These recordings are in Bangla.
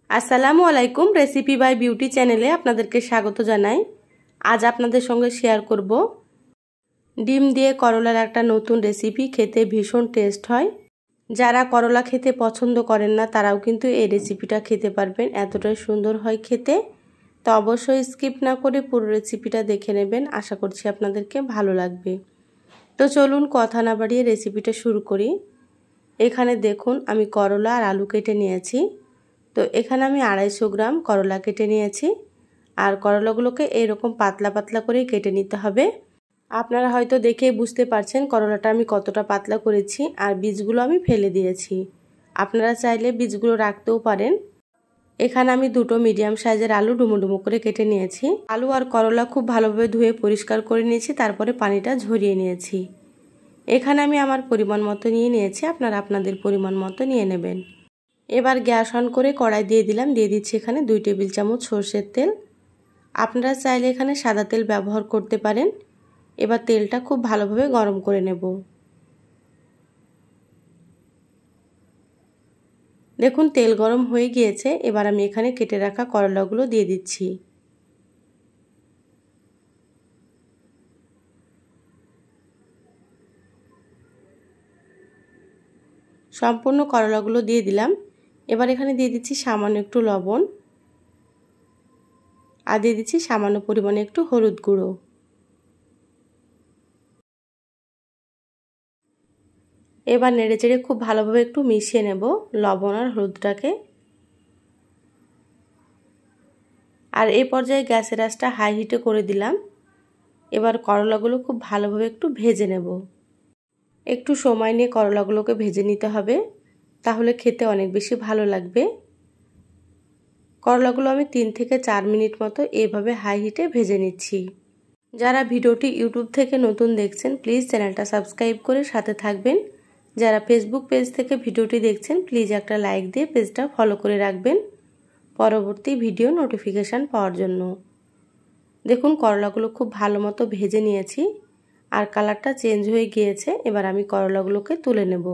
আসসালামু আলাইকুম। রেসিপি বাই বিউটি চ্যানেলে আপনাদেরকে স্বাগত জানাই। আজ আপনাদের সঙ্গে শেয়ার করব ডিম দিয়ে করলার একটা নতুন রেসিপি। খেতে ভীষণ টেস্ট হয়। যারা করলা খেতে পছন্দ করেন না তারাও কিন্তু এই রেসিপিটা খেতে পারবেন, এতটাই সুন্দর হয় খেতে। তো অবশ্যই স্কিপ না করে পুরো রেসিপিটা দেখে নেবেন, আশা করছি আপনাদেরকে ভালো লাগবে। তো চলুন কথা না বাড়িয়ে রেসিপিটা শুরু করি। এখানে দেখুন আমি করলা আর আলু কেটে নিয়েছি। তো এখানে আমি 250 গ্রাম করলা কেটে নিয়েছি। আর করলাগুলোকে এরকম পাতলা পাতলা করে কেটে নিতে হবে। আপনারা হয়তো দেখেই বুঝতে পারছেন করলাটা আমি কতটা পাতলা করেছি, আর বীজগুলো আমি ফেলে দিয়েছি। আপনারা চাইলে বীজগুলো রাখতেও পারেন। এখানে আমি দুটো মিডিয়াম সাইজের আলু ডুমো ডুমো করে কেটে নিয়েছি। আলু আর করলা খুব ভালোভাবে ধুয়ে পরিষ্কার করে নিয়েছি, তারপরে পানিটা ঝরিয়ে নিয়েছি। এখানে আমি আমার পরিমাণ মতো নিয়ে নিয়েছি, আপনারা আপনাদের পরিমাণ মতো নিয়ে নেবেন। এবার গ্যাস অন করে কড়াই দিয়ে দিচ্ছি এখানে 2 টেবিল চামচ সরষের তেল। আপনারা চাইলে এখানে সাদা তেল ব্যবহার করতে পারেন। এবার তেলটা খুব ভালোভাবে গরম করে নেব। দেখুন তেল গরম হয়ে গিয়েছে। এবার আমি এখানে কেটে রাখা করলাগুলো দিয়ে দিচ্ছি। সম্পূর্ণ করলাগুলো দিয়ে দিলাম। এবার এখানে দিয়ে দিচ্ছি সামান্য একটু লবণ, আর দিয়ে দিচ্ছি সামান্য পরিমাণে একটু হলুদ গুঁড়ো। এবার নেড়েচেড়ে খুব ভালোভাবে একটু মিশিয়ে নেব লবণ আর হলুদটাকে। আর এই পর্যায়ে গ্যাসের আঁচটা হাই হিটে করে দিলাম। এবার করলাগুলো খুব ভালোভাবে একটু ভেজে নেব। একটু সময় নিয়ে করলাগুলোকে ভেজে নিতে হবে, তাহলে খেতে অনেক বেশি ভালো লাগবে। করলাগুলো আমি 3 থেকে 4 মিনিট মতো এইভাবে হাই হিটে ভেজে নিচ্ছি। যারা ভিডিওটি ইউটিউব থেকে নতুন দেখছেন প্লিজ চ্যানেলটা সাবস্ক্রাইব করে সাথে থাকবেন। যারা ফেসবুক পেজ থেকে ভিডিওটি দেখছেন প্লিজ একটা লাইক দিয়ে পেজটা ফলো করে রাখবেন পরবর্তী ভিডিও নোটিফিকেশান পাওয়ার জন্য। দেখুন করলাগুলো খুব ভালো মতো ভেজে নিয়েছি, আর কালারটা চেঞ্জ হয়ে গিয়েছে। এবার আমি করলাগুলোকে তুলে নেব।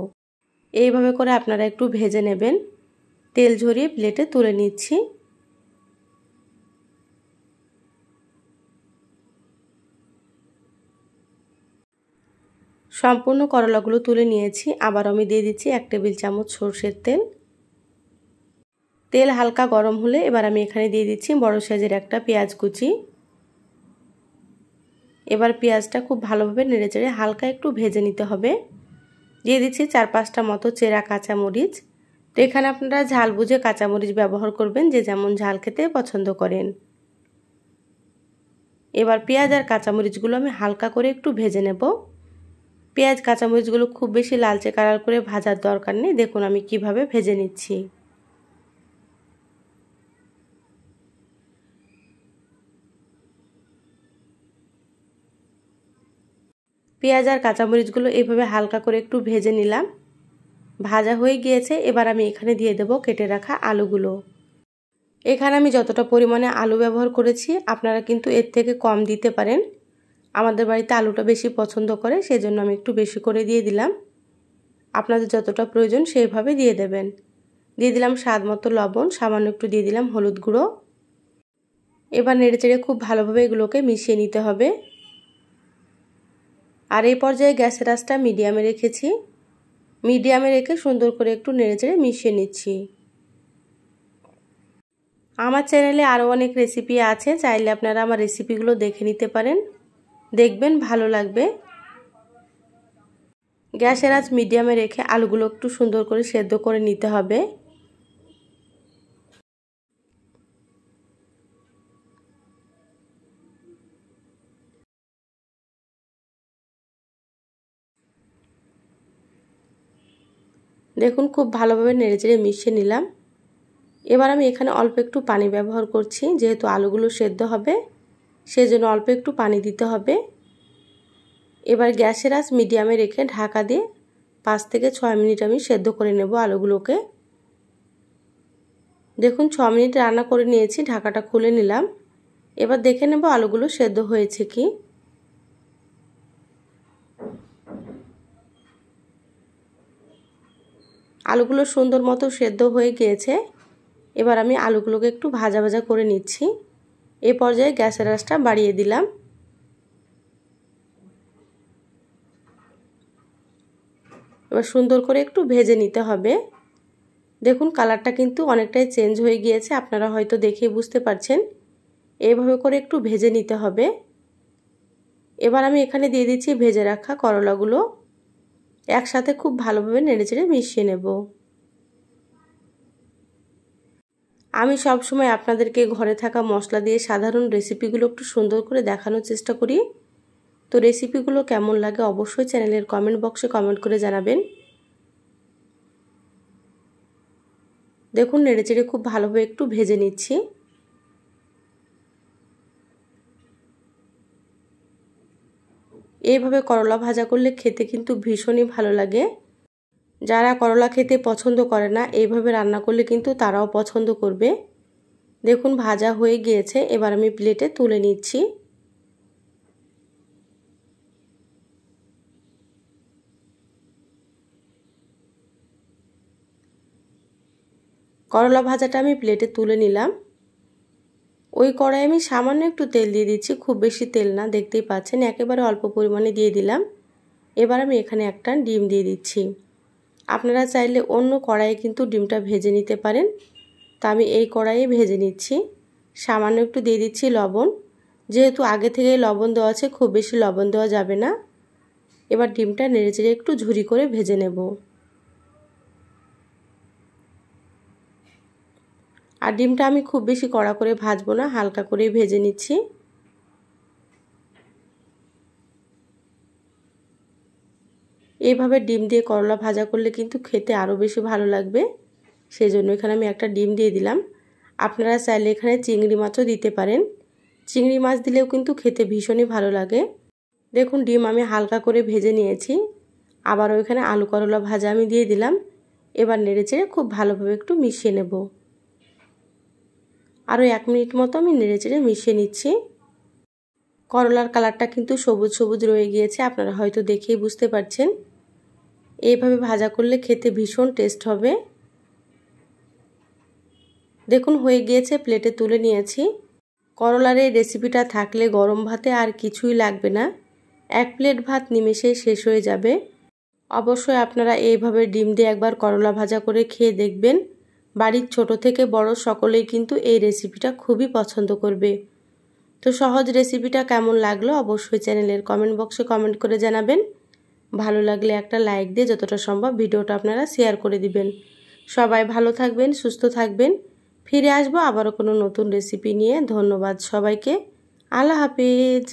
এইভাবে করে আপনারা একটু ভেজে নেবেন। তেল ঝরিয়ে প্লেটে তুলে নিচ্ছি। সম্পূর্ণ করলাগুলো তুলে নিয়েছি। আবার আমি দিয়ে দিচ্ছি 1 টেবিল চামচ সরষের তেল। তেল হালকা গরম হলে এবার আমি এখানে দিয়ে দিচ্ছি বড় সাইজের একটা পেঁয়াজ কুচি। এবার পেঁয়াজটা খুব ভালোভাবে নেড়েচেড়ে হালকা একটু ভেজে নিতে হবে। দিয়ে দিচ্ছি 4-5টা মতো চেরা কাঁচামরিচ। তো এখানে আপনারা ঝাল বুঝে কাঁচামরিচ ব্যবহার করবেন, যে যেমন ঝাল খেতে পছন্দ করেন। এবার পেঁয়াজ আর কাঁচামরিচগুলো আমি হালকা করে একটু ভেজে নেব। পেঁয়াজ কাঁচামরিচগুলো খুব বেশি লালচে কালার করে ভাজার দরকার নেই। দেখুন আমি কিভাবে ভেজে নিচ্ছি। পেঁয়াজ আর কাঁচামরিচগুলো এইভাবে হালকা করে একটু ভেজে নিলাম। ভাজা হয়ে গিয়েছে। এবার আমি এখানে দিয়ে দেব কেটে রাখা আলুগুলো। এখানে আমি যতটা পরিমাণে আলু ব্যবহার করেছি আপনারা কিন্তু এর থেকে কম দিতে পারেন। আমাদের বাড়িতে আলুটা বেশি পছন্দ করে, সেজন্য আমি একটু বেশি করে দিয়ে দিলাম। আপনাদের যতটা প্রয়োজন সেইভাবে দিয়ে দেবেন। দিয়ে দিলাম স্বাদ মতো লবণ, সামান্য একটু দিয়ে দিলাম হলুদ গুঁড়ো। এবার নেড়েচেড়ে খুব ভালোভাবে এগুলোকে মিশিয়ে নিতে হবে। আর এই পর্যায়ে গ্যাসের আঁচটা মিডিয়ামে রেখেছি। মিডিয়ামে রেখে সুন্দর করে একটু নেড়েচেড়ে মিশিয়ে নিচ্ছি। আমার চ্যানেলে আরও অনেক রেসিপি আছে, চাইলে আপনারা আমার রেসিপিগুলো দেখে নিতে পারেন, দেখবেন ভালো লাগবে। গ্যাসের আঁচ মিডিয়ামে রেখে আলুগুলো একটু সুন্দর করে সেদ্ধ করে নিতে হবে। দেখুন খুব ভালোভাবে নেড়েচেড়ে মিশিয়ে নিলাম। এবার আমি এখানে অল্প একটু পানি ব্যবহার করছি, যেহেতু আলুগুলো সেদ্ধ হবে সেজন্য অল্প একটু পানি দিতে হবে। এবার গ্যাসের আঁচ মিডিয়ামে রেখে ঢাকা দিয়ে 5 থেকে 6 মিনিট আমি সেদ্ধ করে নেব আলুগুলোকে। দেখুন 6 মিনিট রান্না করে নিয়েছি, ঢাকাটা খুলে নিলাম। এবার দেখে নেব আলুগুলো সেদ্ধ হয়েছে কি। আলুগুলো সুন্দর মতো সেদ্ধ হয়ে গিয়েছে। এবার আমি আলুগুলোকে একটু ভাজা ভাজা করে নিচ্ছি। এই পর্যায়ে গ্যাসের আঁচটা বাড়িয়ে দিলাম। এবার সুন্দর করে একটু ভেজে নিতে হবে। দেখুন কালারটা কিন্তু অনেকটাই চেঞ্জ হয়ে গিয়েছে, আপনারা হয়তো দেখেই বুঝতে পারছেন। এইভাবে করে একটু ভেজে নিতে হবে। এবার আমি এখানে দিয়ে দিচ্ছি ভেজে রাখা করলাগুলো। একসাথে খুব ভালোভাবে নেড়েচেড়ে মিশিয়ে নেব। আমি সব সময় আপনাদেরকে ঘরে থাকা মশলা দিয়ে সাধারণ রেসিপিগুলো একটু সুন্দর করে দেখানোর চেষ্টা করি। তো রেসিপিগুলো কেমন লাগে অবশ্যই চ্যানেলের কমেন্ট বক্সে কমেন্ট করে জানাবেন। দেখুন নেড়েচেড়ে খুব ভালোভাবে একটু ভেজে নিচ্ছি। এইভাবে করলা ভাজা করলে খেতে কিন্তু ভীষণই ভালো লাগে। যারা করলা খেতে পছন্দ করে না এইভাবে রান্না করলে কিন্তু তারাও পছন্দ করবে। দেখুন ভাজা হয়ে গিয়েছে, এবার আমি প্লেটে তুলে নিচ্ছি। করলা ভাজাটা আমি প্লেটে তুলে নিলাম। ওই কড়াই আমি সামান্য একটু তেল দিয়ে দিচ্ছি, খুব বেশি তেল না, দেখতেই পাচ্ছেন একেবারে অল্প পরিমাণে দিয়ে দিলাম। এবার আমি এখানে একটা ডিম দিয়ে দিচ্ছি। আপনারা চাইলে অন্য কড়াইয়ে কিন্তু ডিমটা ভেজে নিতে পারেন, তা আমি এই কড়াইয়ে ভেজে নিচ্ছি। সামান্য একটু দিয়ে দিচ্ছি লবণ, যেহেতু আগে থেকেই লবণ দেওয়া আছে খুব বেশি লবণ দেওয়া যাবে না। এবার ডিমটা নেড়েচেড়ে একটু ঝুরি করে ভেজে নেব। আর ডিমটা আমি খুব বেশি কড়া করে ভাজবো না, হালকা করেই ভেজে নিচ্ছি। এইভাবে ডিম দিয়ে করলা ভাজা করলে কিন্তু খেতে আরও বেশি ভালো লাগবে, সেই জন্য এখানে আমি একটা ডিম দিয়ে দিলাম। আপনারা চাইলে এখানে চিংড়ি মাছও দিতে পারেন, চিংড়ি মাছ দিলেও কিন্তু খেতে ভীষণই ভালো লাগে। দেখুন ডিম আমি হালকা করে ভেজে নিয়েছি, আবার ওইখানে আলু করলা ভাজা আমি দিয়ে দিলাম। এবার নেড়েচেড়ে খুব ভালোভাবে একটু মিশিয়ে নেব। আরও 1 মিনিট মতো আমি নেড়েচেড়ে মিশিয়ে নিচ্ছি। করলার কালারটা কিন্তু সবুজ সবুজ রয়ে গিয়েছে, আপনারা হয়তো দেখেই বুঝতে পারছেন। এইভাবে ভাজা করলে খেতে ভীষণ টেস্ট হবে। দেখুন হয়ে গিয়েছে, প্লেটে তুলে নিয়েছি। করলার এই রেসিপিটা থাকলে গরম ভাতে আর কিছুই লাগবে না, 1 প্লেট ভাত নিমেষেই শেষ হয়ে যাবে। অবশ্যই আপনারা এইভাবে ডিম দিয়ে একবার করলা ভাজা করে খেয়ে দেখবেন। বাড়ির ছোট থেকে বড় সকলেই কিন্তু এই রেসিপিটা খুবই পছন্দ করবে। তো সহজ রেসিপিটা কেমন লাগলো অবশ্যই চ্যানেলের কমেন্ট বক্সে কমেন্ট করে জানাবেন। ভালো লাগলে একটা লাইক দিয়ে যতটা সম্ভব ভিডিওটা আপনারা শেয়ার করে দিবেন। সবাই ভালো থাকবেন, সুস্থ থাকবেন। ফিরে আসবো আবারও কোনো নতুন রেসিপি নিয়ে। ধন্যবাদ সবাইকে। আল্লাহ হাফেজ।